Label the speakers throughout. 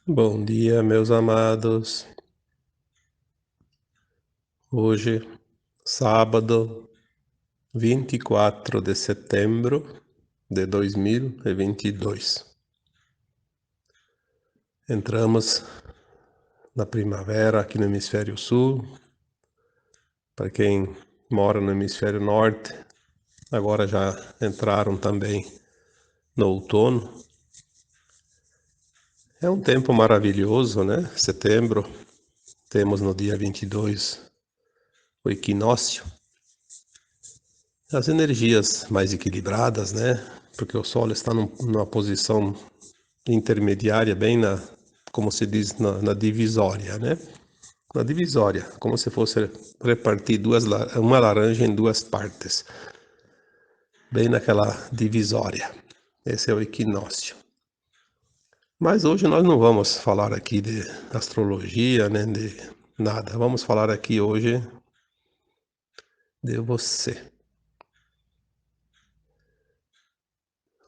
Speaker 1: Bom dia, meus amados. Hoje, sábado, 24 de setembro de 2022. Entramos na primavera aqui no Hemisfério Sul. Para quem mora no Hemisfério Norte, agora já entraram também no outono. É um tempo maravilhoso, né? Setembro, temos no dia 22 o equinócio. As energias mais equilibradas, né? Porque o Sol está numa posição intermediária, bem como se diz, na divisória, né? Na divisória, como se fosse repartir uma laranja em duas partes, bem naquela divisória. Esse é o equinócio. Mas hoje nós não vamos falar aqui de astrologia, nem de nada. Vamos falar aqui hoje de você.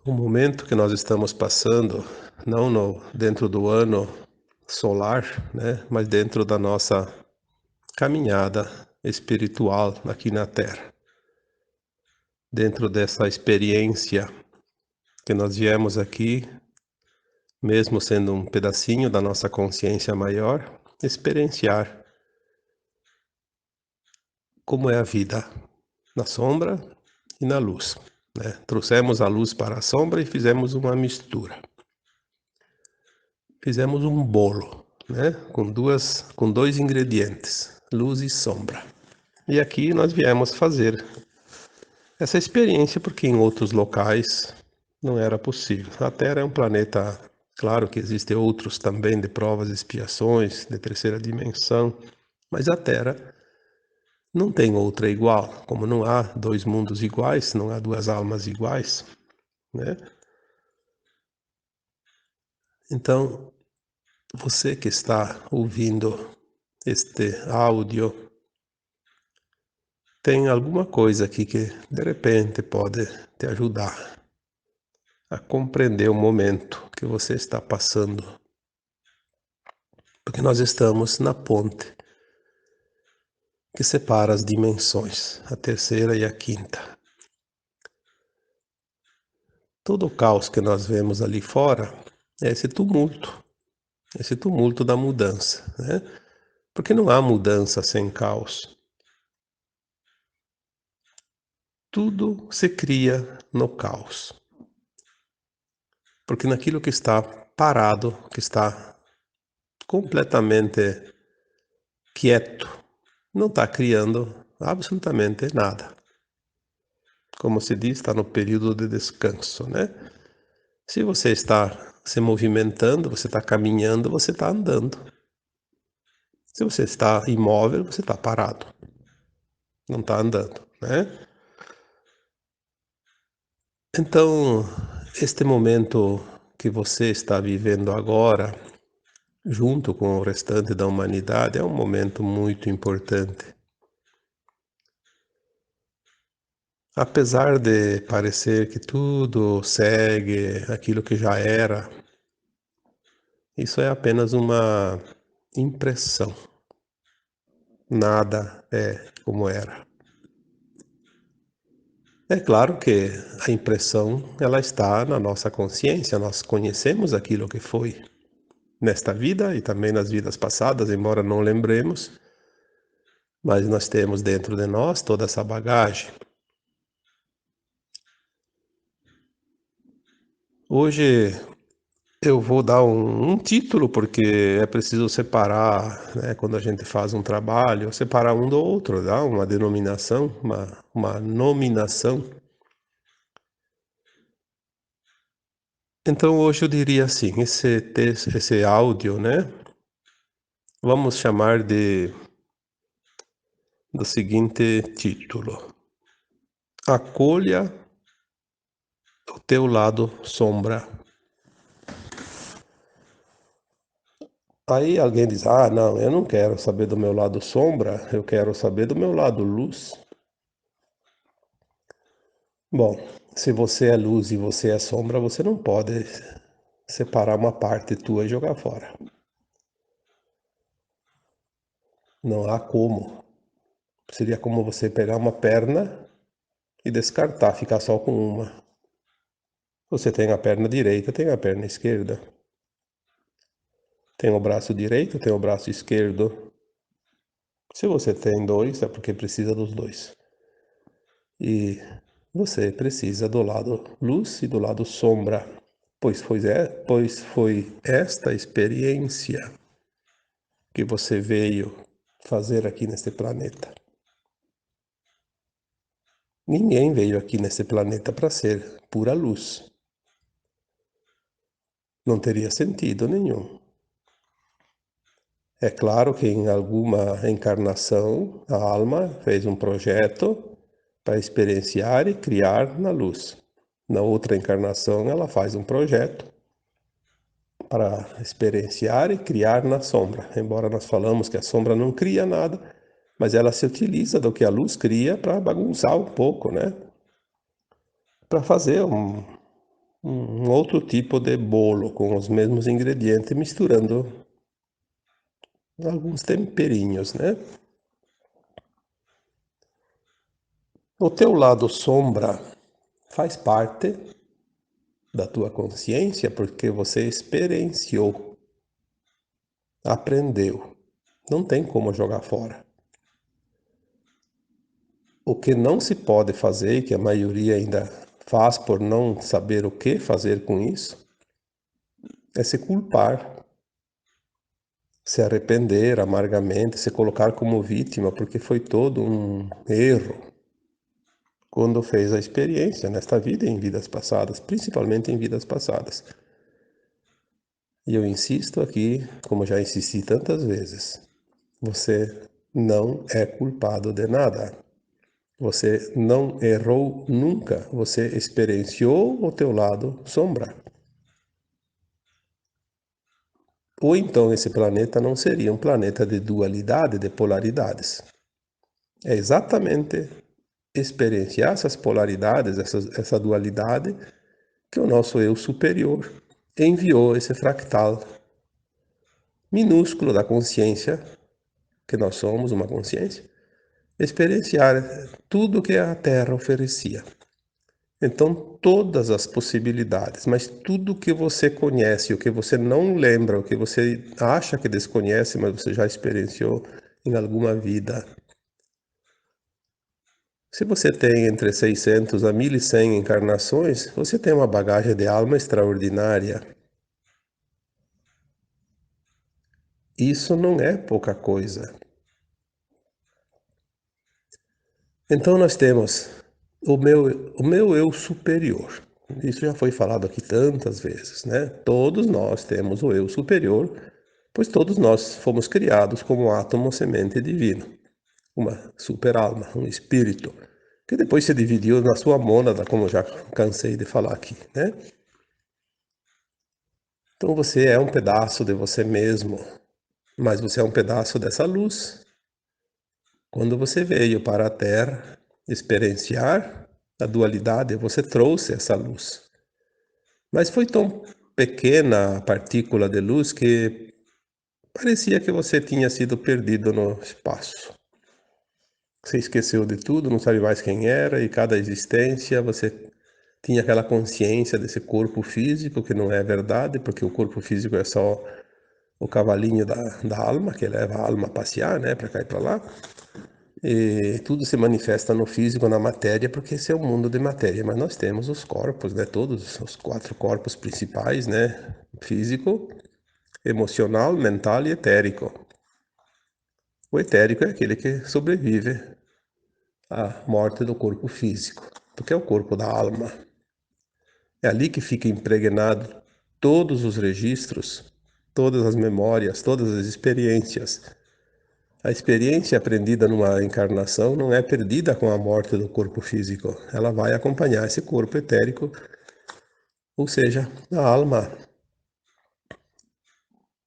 Speaker 1: O momento que nós estamos passando, não dentro do ano solar, né, mas dentro da nossa caminhada espiritual aqui na Terra. Dentro dessa experiência que nós viemos aqui, mesmo sendo um pedacinho da nossa consciência maior, experienciar como é a vida na sombra e na luz, né? Trouxemos a luz para a sombra e fizemos uma mistura. Fizemos um bolo, né? Com dois ingredientes, luz e sombra. E aqui nós viemos fazer essa experiência porque em outros locais não era possível. A Terra é um planeta, claro que existem outros também de provas e expiações, de terceira dimensão, mas a Terra não tem outra igual, como não há dois mundos iguais, não há duas almas iguais, né? Então, você que está ouvindo este áudio, tem alguma coisa aqui que de repente pode te ajudar a compreender o momento que você está passando. Porque nós estamos na ponte que separa as dimensões, a terceira e a quinta. Todo o caos que nós vemos ali fora é esse tumulto da mudança, né? Porque não há mudança sem caos. Tudo se cria no caos. Porque naquilo que está parado, que está completamente quieto, não está criando absolutamente nada. Como se diz, está no período de descanso, né? Se você está se movimentando, você está caminhando, você está andando. Se você está imóvel, você está parado, não está andando, né? Então, este momento que você está vivendo agora, junto com o restante da humanidade, é um momento muito importante. Apesar de parecer que tudo segue aquilo que já era, isso é apenas uma impressão. Nada é como era. É claro que a impressão, ela está na nossa consciência, nós conhecemos aquilo que foi nesta vida e também nas vidas passadas, embora não lembremos, mas nós temos dentro de nós toda essa bagagem. Hoje eu vou dar um título, porque é preciso separar, né, quando a gente faz um trabalho, separar um do outro, dar uma denominação, uma nominação. Então hoje eu diria assim, esse texto, esse áudio, né, vamos chamar do seguinte título: Acolha o teu lado sombra. Aí alguém diz: ah, não, eu não quero saber do meu lado sombra, eu quero saber do meu lado luz. Bom, se você é luz e você é sombra, você não pode separar uma parte tua e jogar fora. Não há como. Seria como você pegar uma perna e descartar, ficar só com uma. Você tem a perna direita, tem a perna esquerda. Tem o braço direito, tem o braço esquerdo. Se você tem dois, é porque precisa dos dois. E você precisa do lado luz e do lado sombra, pois foi esta experiência que você veio fazer aqui neste planeta. Ninguém veio aqui nesse planeta para ser pura luz. Não teria sentido nenhum. É claro que em alguma encarnação a alma fez um projeto para experienciar e criar na luz. Na outra encarnação ela faz um projeto para experienciar e criar na sombra. Embora nós falamos que a sombra não cria nada, mas ela se utiliza do que a luz cria para bagunçar um pouco, né? Para fazer um outro tipo de bolo com os mesmos ingredientes, misturando alguns temperinhos, né? O teu lado sombra faz parte da tua consciência porque você experienciou, aprendeu. Não tem como jogar fora. O que não se pode fazer, e que a maioria ainda faz por não saber o que fazer com isso, é se culpar, se arrepender amargamente, se colocar como vítima, porque foi todo um erro quando fez a experiência nesta vida e em vidas passadas, principalmente em vidas passadas. E eu insisto aqui, como já insisti tantas vezes, você não é culpado de nada. Você não errou nunca. Você experienciou o teu lado sombra. Ou então esse planeta não seria um planeta de dualidade, de polaridades. É exatamente experienciar essas polaridades, essa dualidade, que o nosso eu superior enviou esse fractal minúsculo da consciência, que nós somos uma consciência, experienciar tudo que a Terra oferecia. Então, todas as possibilidades, mas tudo que você conhece, o que você não lembra, o que você acha que desconhece, mas você já experienciou em alguma vida. Se você tem entre 600 a 1100 encarnações, você tem uma bagagem de alma extraordinária. Isso não é pouca coisa. Então nós temos o meu eu superior. Isso já foi falado aqui tantas vezes, né? Todos nós temos o eu superior, pois todos nós fomos criados como átomo semente divino, uma super alma, um espírito, que depois se dividiu na sua mônada, como já cansei de falar aqui, né? Então você é um pedaço de você mesmo, mas você é um pedaço dessa luz. Quando você veio para a Terra experienciar a dualidade, você trouxe essa luz. Mas foi tão pequena a partícula de luz que parecia que você tinha sido perdido no espaço. Você esqueceu de tudo, não sabe mais quem era, e cada existência você tinha aquela consciência desse corpo físico, que não é verdade, porque o corpo físico é só o cavalinho da alma, que leva a alma a passear, né, para cá e para lá. E tudo se manifesta no físico, na matéria, porque esse é o mundo de matéria. Mas nós temos os corpos, né? Todos os 4 corpos principais, né? Físico, emocional, mental e etérico. O etérico é aquele que sobrevive à morte do corpo físico, porque é o corpo da alma. É ali que fica impregnado todos os registros, todas as memórias, todas as experiências. A experiência aprendida numa encarnação não é perdida com a morte do corpo físico. Ela vai acompanhar esse corpo etérico, ou seja, a alma.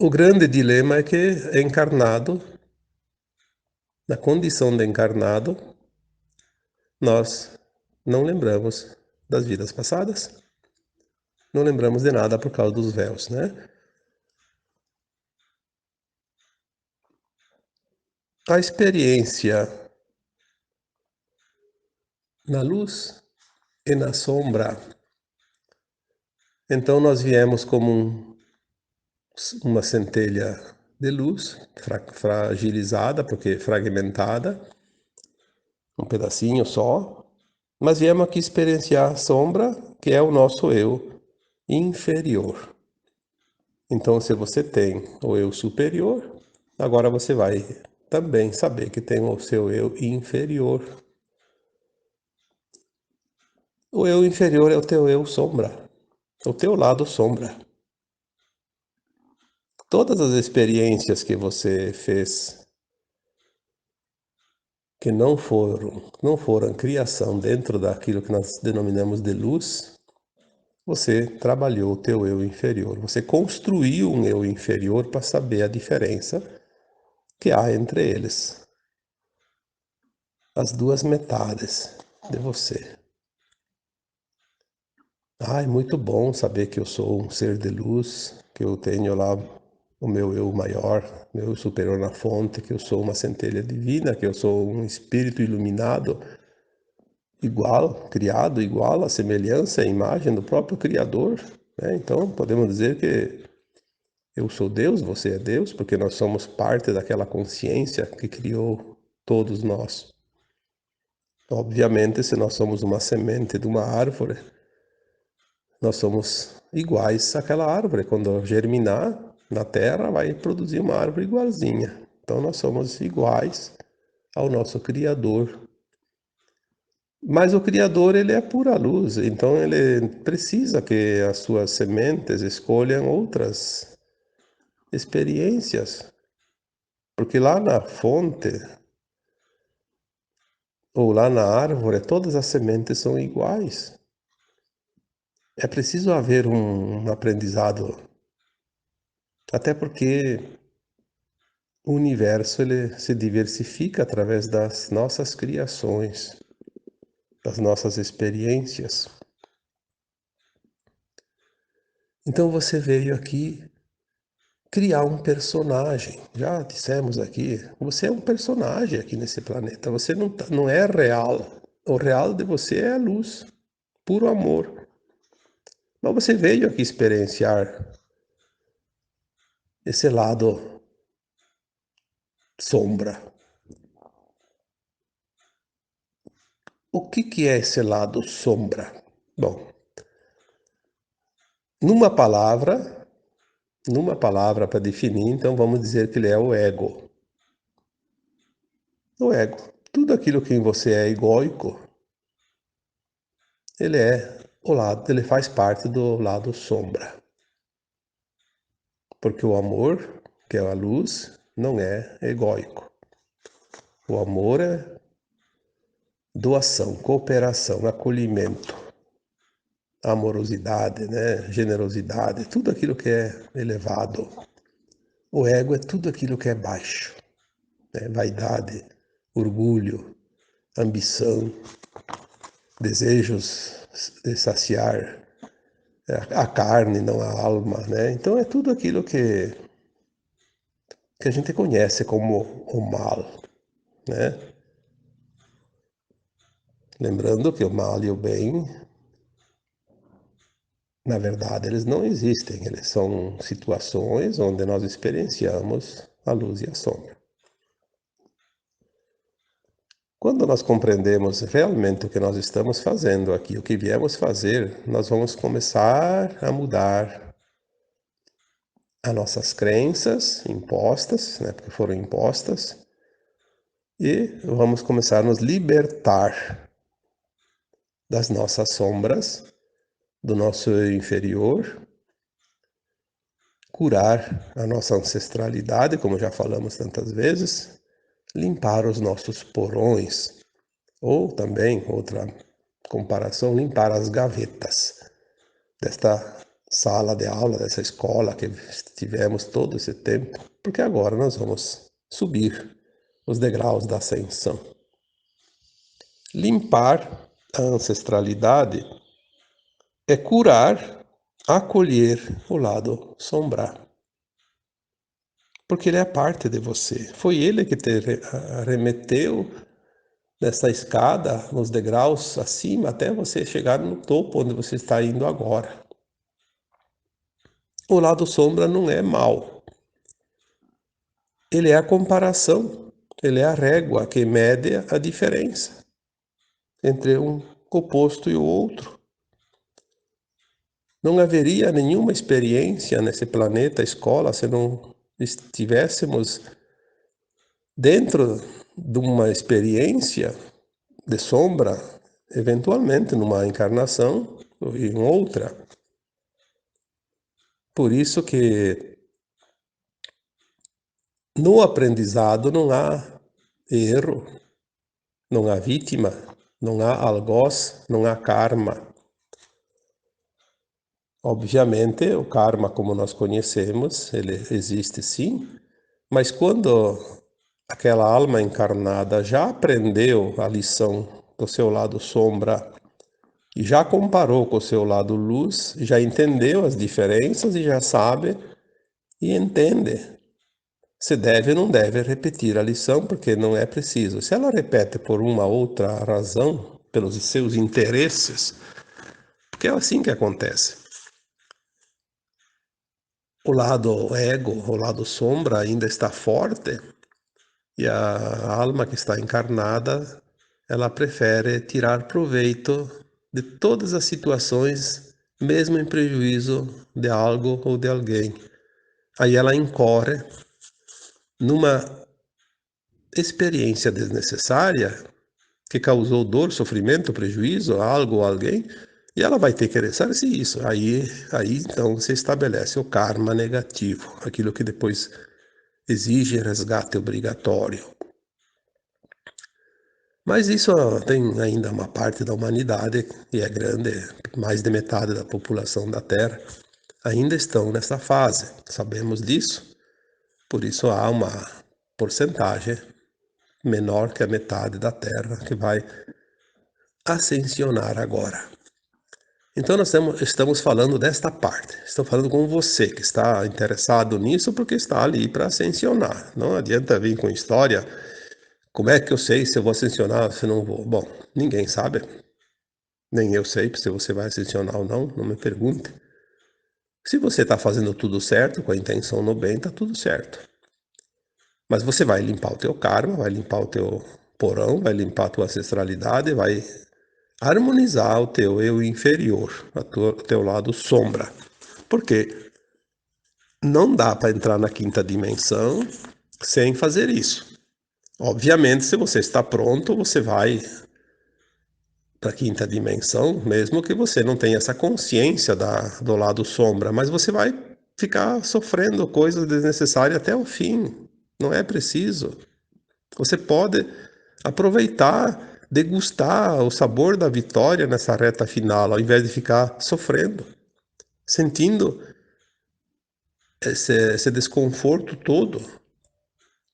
Speaker 1: O grande dilema é que é encarnado, na condição de encarnado, nós não lembramos das vidas passadas. não lembramos de nada por causa dos véus, né? A experiência na luz e na sombra. Então nós viemos como uma centelha de luz, fragilizada, porque fragmentada, um pedacinho só, mas viemos aqui experienciar a sombra, que é o nosso eu inferior. Então, se você tem o eu superior, agora você vai também saber que tem o seu eu inferior. O eu inferior é o teu eu sombra, o teu lado sombra. Todas as experiências que você fez que não foram criação dentro daquilo que nós denominamos de luz, você trabalhou o teu eu inferior. Você construiu um eu inferior para saber a diferença que há entre eles. As duas metades de você. É muito bom saber que eu sou um ser de luz, que eu tenho lá o meu eu maior, meu eu superior na fonte, que eu sou uma centelha divina, que eu sou um espírito iluminado, igual, criado igual à semelhança e imagem do próprio Criador, né? Então, podemos dizer que eu sou Deus, você é Deus, porque nós somos parte daquela consciência que criou todos nós. Obviamente, se nós somos uma semente de uma árvore, nós somos iguais àquela árvore. Quando germinar na terra, vai produzir uma árvore igualzinha. Então, nós somos iguais ao nosso Criador. Mas o Criador, ele é pura luz, então ele precisa que as suas sementes escolham outras experiências. Porque lá na fonte, ou lá na árvore, todas as sementes são iguais. É preciso haver um aprendizado, até porque o universo ele se diversifica através das nossas criações, das nossas experiências. Então você veio aqui criar um personagem. Já dissemos aqui, você é um personagem aqui nesse planeta. Você não é real. O real de você é a luz, puro amor. Mas você veio aqui experienciar esse lado sombra. O que é esse lado sombra? Bom, numa palavra, para definir, então vamos dizer que ele é o ego. O ego. Tudo aquilo que em você é egóico, ele faz parte do lado sombra. Porque o amor, que é a luz, não é egóico. O amor é doação, cooperação, acolhimento, amorosidade, né? Generosidade, tudo aquilo que é elevado. O ego é tudo aquilo que é baixo, né? Vaidade, orgulho, ambição, desejos de saciar a carne, não a alma, né? Então é tudo aquilo que a gente conhece como o mal, né? Lembrando que o mal e o bem, na verdade, eles não existem. Eles são situações onde nós experienciamos a luz e a sombra. Quando nós compreendemos realmente o que nós estamos fazendo aqui, o que viemos fazer, nós vamos começar a mudar as nossas crenças impostas, né, porque foram impostas, e vamos começar a nos libertar das nossas sombras, do nosso eu inferior, curar a nossa ancestralidade, como já falamos tantas vezes, limpar os nossos porões, ou também, outra comparação, limpar as gavetas desta sala de aula, dessa escola que tivemos todo esse tempo, porque agora nós vamos subir os degraus da ascensão. Limpar a ancestralidade é curar acolher o lado sombra. Porque ele é parte de você. Foi ele que te remeteu nessa escada, nos degraus acima, até você chegar no topo onde você está indo agora. O lado sombra não é mal. Ele é a comparação. Ele é a régua que mede a diferença entre um oposto e o outro. Não haveria nenhuma experiência nesse planeta escola se não estivéssemos dentro de uma experiência de sombra, eventualmente numa encarnação ou em outra. Por isso que no aprendizado não há erro, não há vítima, não há algoz, não há karma. Obviamente, o karma, como nós conhecemos, ele existe sim, mas quando aquela alma encarnada já aprendeu a lição do seu lado sombra e já comparou com o seu lado luz, já entendeu as diferenças e já sabe e entende se deve ou não deve repetir a lição, porque não é preciso. Se ela repete por uma outra razão, pelos seus interesses, porque é assim que acontece. O lado ego, o lado sombra ainda está forte e a alma que está encarnada, ela prefere tirar proveito de todas as situações, mesmo em prejuízo de algo ou de alguém. Aí ela incorre numa experiência desnecessária que causou dor, sofrimento, prejuízo a algo ou alguém, e ela vai ter que ressarcir isso. Aí então se estabelece o karma negativo, aquilo que depois exige resgate obrigatório. Mas isso tem ainda uma parte da humanidade, e é grande, mais de metade da população da Terra, ainda estão nessa fase, sabemos disso. Por isso há uma porcentagem menor que a metade da Terra que vai ascensionar agora. Então nós estamos falando desta parte. Estou falando com você que está interessado nisso porque está ali para ascensionar. Não adianta vir com história. Como é que eu sei se eu vou ascensionar ou se não vou? Bom, ninguém sabe. Nem eu sei se você vai ascensionar ou não. Não me pergunte. Se você está fazendo tudo certo, com a intenção no bem, está tudo certo. Mas você vai limpar o teu karma, vai limpar o teu porão, vai limpar a tua ancestralidade, vai harmonizar o teu eu inferior, o teu lado sombra. Porque não dá para entrar na quinta dimensão sem fazer isso. Obviamente, se você está pronto, você vai para a quinta dimensão, mesmo que você não tenha essa consciência do lado sombra, mas você vai ficar sofrendo coisas desnecessárias até o fim. Não é preciso. Você pode aproveitar, degustar o sabor da vitória nessa reta final, ao invés de ficar sofrendo, sentindo esse desconforto todo.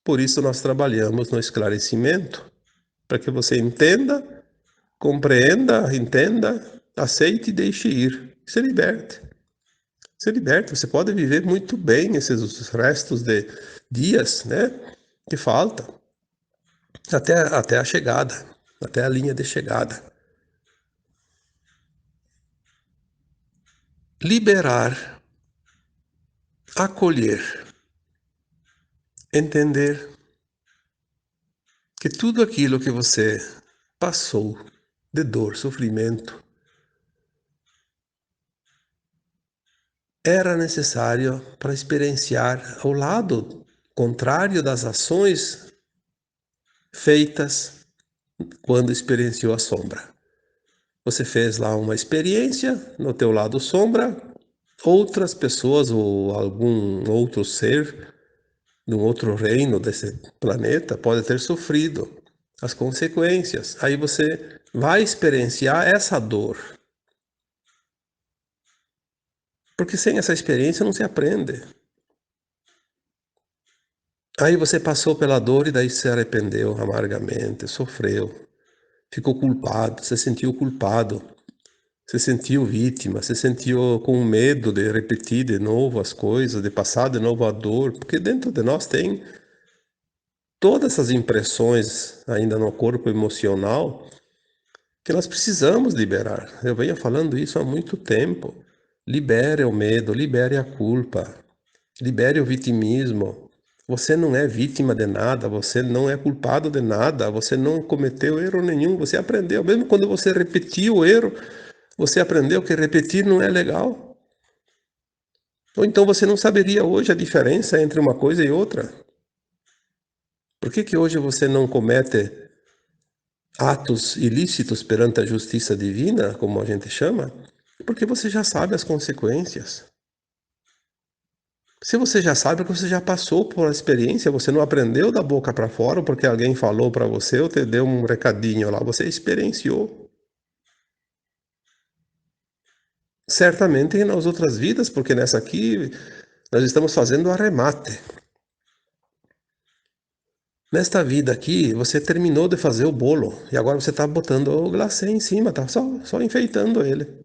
Speaker 1: Por isso nós trabalhamos no esclarecimento, para que você entenda, compreenda, entenda, aceite e deixe ir. Se liberte. Se liberte. Você pode viver muito bem esses restos de dias, né, que faltam, até a chegada, até a linha de chegada. Liberar, acolher, entender que tudo aquilo que você passou de dor, sofrimento, era necessário para experienciar ao lado contrário das ações feitas quando experienciou a sombra. Você fez lá uma experiência no teu lado sombra, outras pessoas ou algum outro ser de um outro reino desse planeta pode ter sofrido as consequências. Aí você vai experienciar essa dor. Porque sem essa experiência não se aprende. Aí você passou pela dor e daí se arrependeu amargamente, sofreu, ficou culpado, se sentiu culpado. se sentiu vítima, se sentiu com medo de repetir de novo as coisas, de passar de novo a dor, porque dentro de nós tem todas essas impressões ainda no corpo emocional que nós precisamos liberar. Eu venho falando isso há muito tempo. Libere o medo, libere a culpa, libere o vitimismo. Você não é vítima de nada, você não é culpado de nada, você não cometeu erro nenhum, você aprendeu. Mesmo quando você repetiu o erro, você aprendeu que repetir não é legal. Ou então você não saberia hoje a diferença entre uma coisa e outra. Por que que hoje você não comete atos ilícitos perante a justiça divina, como a gente chama? Porque você já sabe as consequências. Se você já sabe, é porque você já passou por a experiência, você não aprendeu da boca para fora porque alguém falou para você ou te deu um recadinho lá, você experienciou. Certamente nas outras vidas, porque nessa aqui nós estamos fazendo o arremate. Nesta vida aqui, você terminou de fazer o bolo e agora você está botando o glacê em cima, tá só enfeitando ele.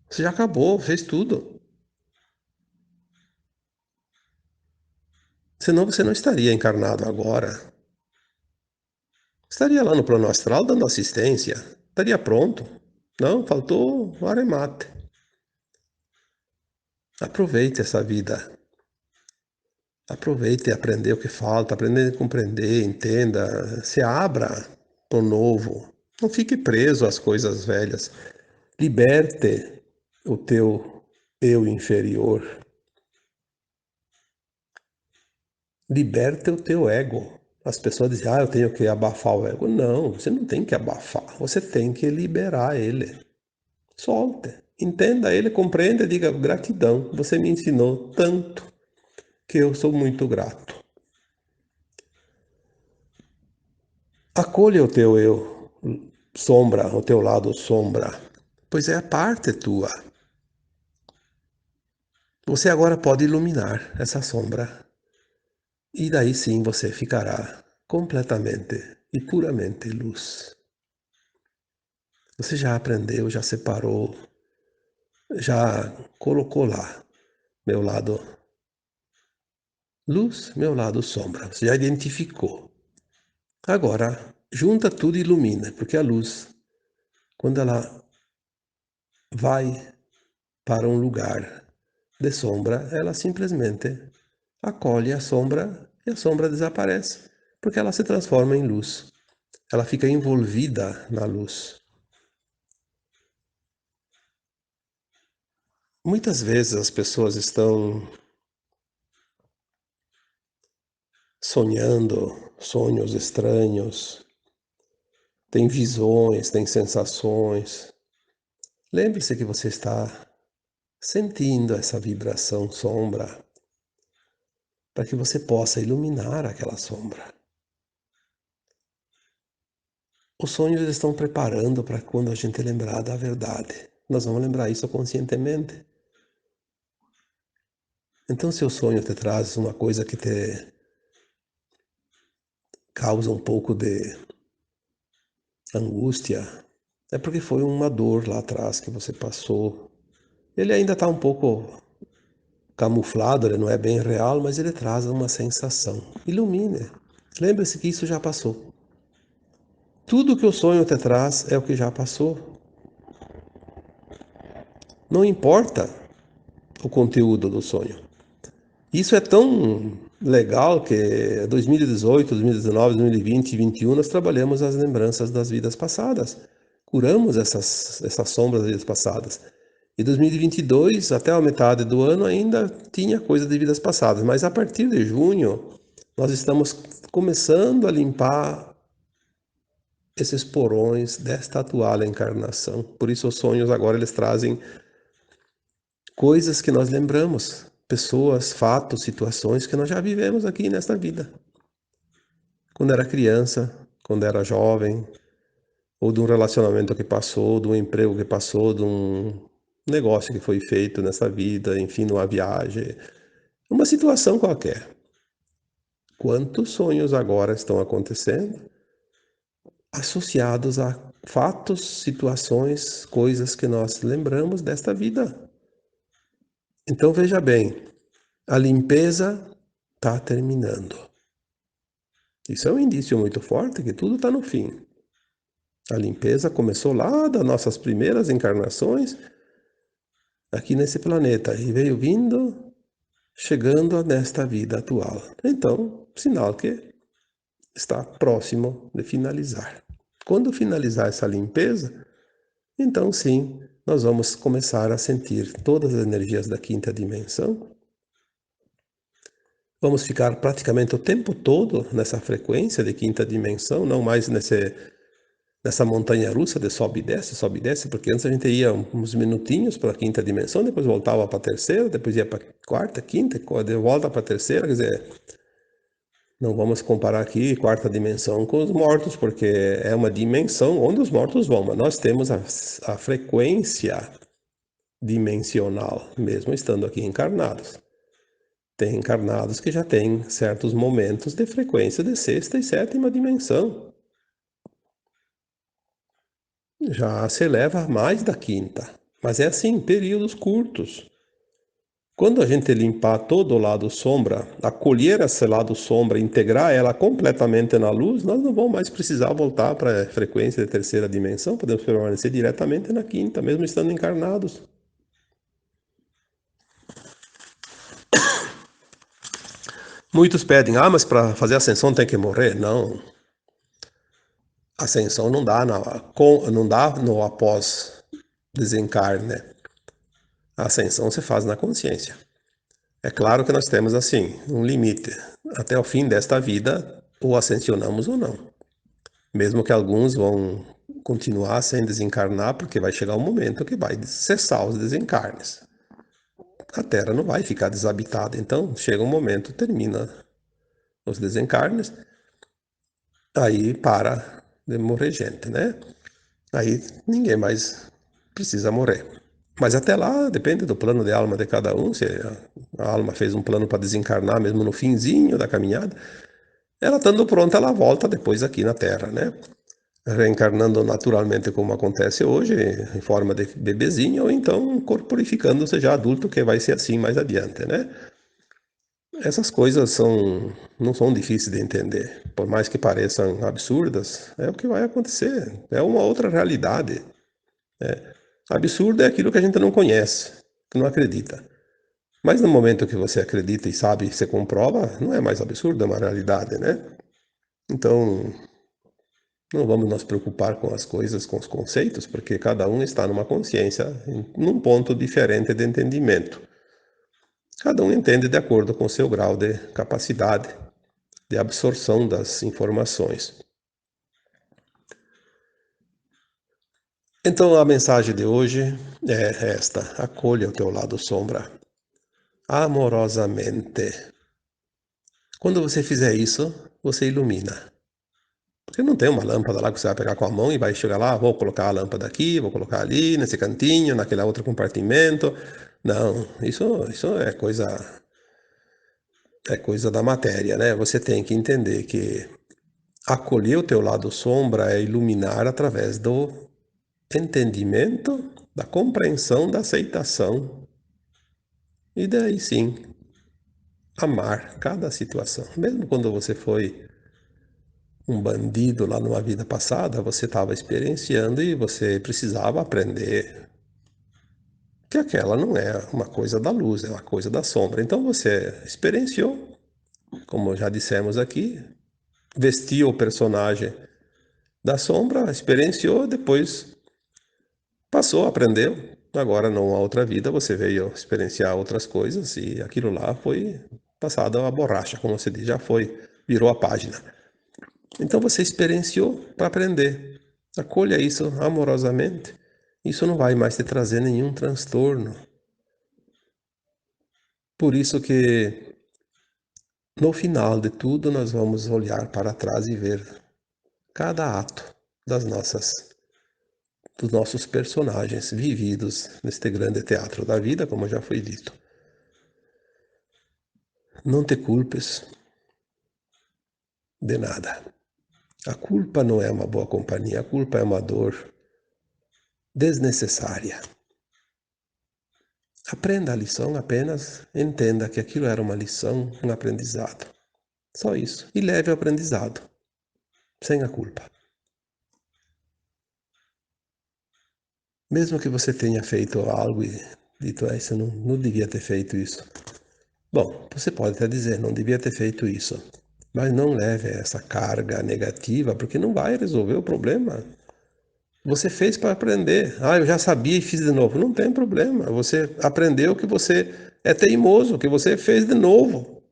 Speaker 1: Você já acabou, fez tudo. Senão você não estaria encarnado agora. Estaria lá no plano astral dando assistência. Estaria pronto. Não, faltou o arremate. Aproveite essa vida. Aproveite e aprender o que falta, aprender a compreender, entenda, se abra para o novo. Não fique preso às coisas velhas. Liberte o teu eu inferior. Liberte o teu ego. As pessoas dizem, eu tenho que abafar o ego. Não, você não tem que abafar, você tem que liberar ele. Solte, entenda ele, compreenda, diga gratidão. Você me ensinou tanto que eu sou muito grato. Acolha o teu eu, sombra, o teu lado sombra, pois é a parte tua. Você agora pode iluminar essa sombra e daí sim você ficará completamente e puramente luz. Você já aprendeu, já separou, já colocou lá meu lado luz, meu lado sombra. Você já identificou. Agora, junta tudo e ilumina, porque a luz, quando ela vai para um lugar de sombra, ela simplesmente acolhe a sombra e a sombra desaparece, porque ela se transforma em luz. Ela fica envolvida na luz. Muitas vezes as pessoas estão sonhando sonhos estranhos, têm visões, têm sensações. Lembre-se que você está sentindo essa vibração sombra para que você possa iluminar aquela sombra. Os sonhos estão preparando para quando a gente lembrar da verdade. Nós vamos lembrar isso conscientemente. Então, se o sonho te traz uma coisa que te causa um pouco de angústia, é porque foi uma dor lá atrás que você passou. Ele ainda está um pouco camuflado, ele não é bem real, mas ele traz uma sensação. Ilumine. Lembre-se que isso já passou. Tudo que o sonho te traz é o que já passou. Não importa o conteúdo do sonho. Isso é tão legal que 2018, 2019, 2020 e 2021 nós trabalhamos as lembranças das vidas passadas. Curamos essas sombras das vidas passadas. E 2022, até a metade do ano, ainda tinha coisa de vidas passadas. Mas a partir de junho, nós estamos começando a limpar esses porões desta atual encarnação. Por isso os sonhos agora eles trazem coisas que nós lembramos, pessoas, fatos, situações que nós já vivemos aqui nesta vida. Quando era criança, quando era jovem, ou de um relacionamento que passou, de um emprego que passou, de um negócio que foi feito nessa vida, enfim, numa viagem, uma situação qualquer. Quantos sonhos agora estão acontecendo associados a fatos, situações, coisas que nós lembramos desta vida. Então veja bem, a limpeza está terminando. Isso é um indício muito forte que tudo está no fim. A limpeza começou lá das nossas primeiras encarnações aqui nesse planeta e veio vindo, chegando nesta vida atual. Então, sinal que está próximo de finalizar. Quando finalizar essa limpeza, então sim, nós vamos começar a sentir todas as energias da quinta dimensão. Vamos ficar praticamente o tempo todo nessa frequência de quinta dimensão, não mais nessa montanha russa de sobe e desce, porque antes a gente ia uns minutinhos para a quinta dimensão, depois voltava para a terceira, depois ia para a quarta, quinta, de volta para a terceira, quer dizer, não vamos comparar aqui quarta dimensão com os mortos, porque é uma dimensão onde os mortos vão, mas nós temos a frequência dimensional, mesmo estando aqui encarnados. Tem encarnados que já têm certos momentos de frequência de sexta e sétima dimensão. Já se eleva mais da quinta. Mas é assim, períodos curtos. Quando a gente limpar todo o lado sombra, acolher esse lado sombra, integrar ela completamente na luz, nós não vamos mais precisar voltar para a frequência de terceira dimensão, podemos permanecer diretamente na quinta, mesmo estando encarnados. Muitos pedem, mas para fazer ascensão tem que morrer? Não. Ascensão não dá, não dá no após desencarne. A ascensão se faz na consciência. É claro que nós temos, assim, um limite. Até o fim desta vida, ou ascensionamos ou não. Mesmo que alguns vão continuar sem desencarnar, porque vai chegar um momento que vai cessar os desencarnes. A Terra não vai ficar desabitada. Então, chega um momento, termina os desencarnes, aí para de morrer gente, né? Aí ninguém mais precisa morrer. Mas até lá, depende do plano de alma de cada um. Se a alma fez um plano para desencarnar, mesmo no finzinho da caminhada, ela estando pronta, ela volta depois aqui na Terra, né? Reencarnando naturalmente como acontece hoje, em forma de bebezinho, ou então corporificando-se já adulto, que vai ser assim mais adiante, né? Essas coisas não são difíceis de entender. Por mais que pareçam absurdas, é o que vai acontecer. É uma outra realidade. Absurdo é aquilo que a gente não conhece, que não acredita. Mas no momento que você acredita e sabe, você comprova, não é mais absurdo, é uma realidade, né? Então, não vamos nos preocupar com as coisas, com os conceitos, porque cada um está numa consciência, num ponto diferente de entendimento. Cada um entende de acordo com o seu grau de capacidade de absorção das informações. Então, a mensagem de hoje é esta: acolha o teu lado sombra, amorosamente. Quando você fizer isso, você ilumina. Porque não tem uma lâmpada lá que você vai pegar com a mão e vai chegar lá, vou colocar a lâmpada aqui, vou colocar ali, nesse cantinho, naquele outro compartimento. Não, isso é coisa da matéria, né? Você tem que entender que acolher o teu lado sombra é iluminar através do entendimento, da compreensão, da aceitação. E daí sim, amar cada situação. Mesmo quando você foi um bandido lá numa vida passada, você estava experienciando e você precisava aprender que aquela não é uma coisa da luz, é uma coisa da sombra. Então você experienciou, como já dissemos aqui, vestiu o personagem da sombra, experienciou, depois passou, aprendeu. Agora, numa outra vida, você veio experienciar outras coisas e aquilo lá foi passado a borracha, como você diz, já foi, virou a página. Então você experienciou para aprender. Acolha isso amorosamente. Isso não vai mais te trazer nenhum transtorno. Por isso que no final de tudo nós vamos olhar para trás e ver cada ato dos nossos personagens vividos neste grande teatro da vida, como já foi dito. Não te culpes de nada. A culpa não é uma boa companhia, a culpa é uma dor desnecessária. Aprenda a lição, apenas entenda que aquilo era uma lição, um aprendizado. Só isso. E leve o aprendizado, sem a culpa. Mesmo que você tenha feito algo e dito, você não devia ter feito isso. Bom, você pode até dizer, não devia ter feito isso. Mas não leve essa carga negativa, porque não vai resolver o problema. Você fez para aprender. Ah, eu já sabia e fiz de novo. Não tem problema. Você aprendeu que você é teimoso, que você fez de novo.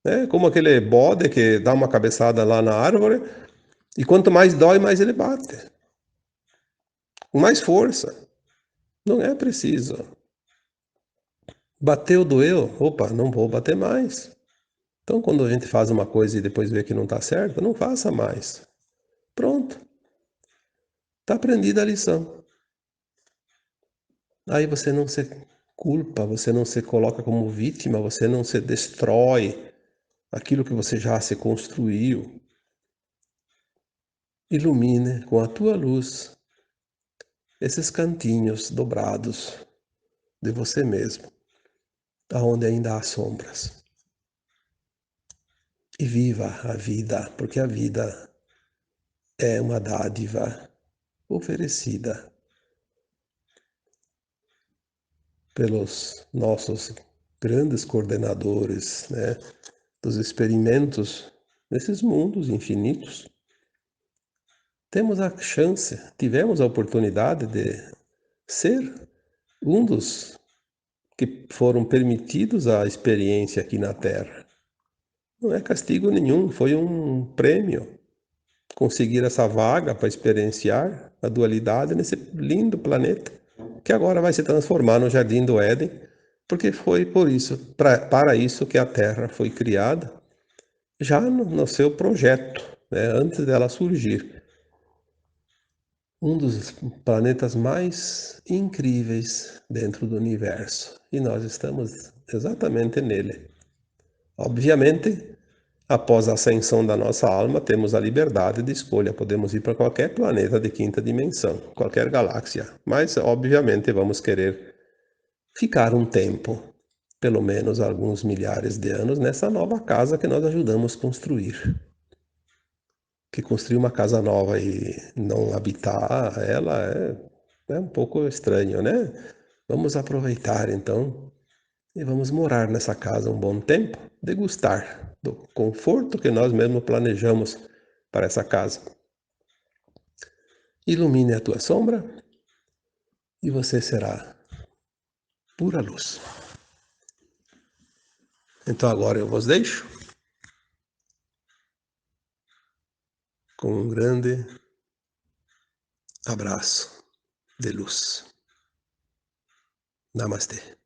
Speaker 1: Né? Como aquele bode que dá uma cabeçada lá na árvore e quanto mais dói, mais ele bate. Com mais força. Não é preciso. Bateu, doeu. Opa, não vou bater mais. Então, quando a gente faz uma coisa e depois vê que não está certo, não faça mais. Pronto. Está aprendida a lição. Aí você não se culpa, você não se coloca como vítima, você não se destrói aquilo que você já se construiu. Ilumine com a tua luz esses cantinhos dobrados de você mesmo, aonde ainda há sombras. E viva a vida, porque a vida é uma dádiva oferecida pelos nossos grandes coordenadores, né, dos experimentos nesses mundos infinitos. Temos a chance, tivemos a oportunidade de ser um dos que foram permitidos à experiência aqui na Terra. Não é castigo nenhum, foi um prêmio conseguir essa vaga para experienciar a dualidade nesse lindo planeta, que agora vai se transformar no Jardim do Éden, porque foi por isso, para isso que a Terra foi criada, já no seu projeto, né, antes dela surgir. Um dos planetas mais incríveis dentro do universo. E nós estamos exatamente nele. Obviamente, após a ascensão da nossa alma, temos a liberdade de escolha. Podemos ir para qualquer planeta de quinta dimensão, qualquer galáxia. Mas, obviamente, vamos querer ficar um tempo, pelo menos alguns milhares de anos, nessa nova casa que nós ajudamos a construir. Que construir uma casa nova e não habitar ela é um pouco estranho, né? Vamos aproveitar então e vamos morar nessa casa um bom tempo, degustar do conforto que nós mesmos planejamos para essa casa. Ilumine a tua sombra e você será pura luz. Então agora eu vos deixo com um grande abraço de luz. Namastê.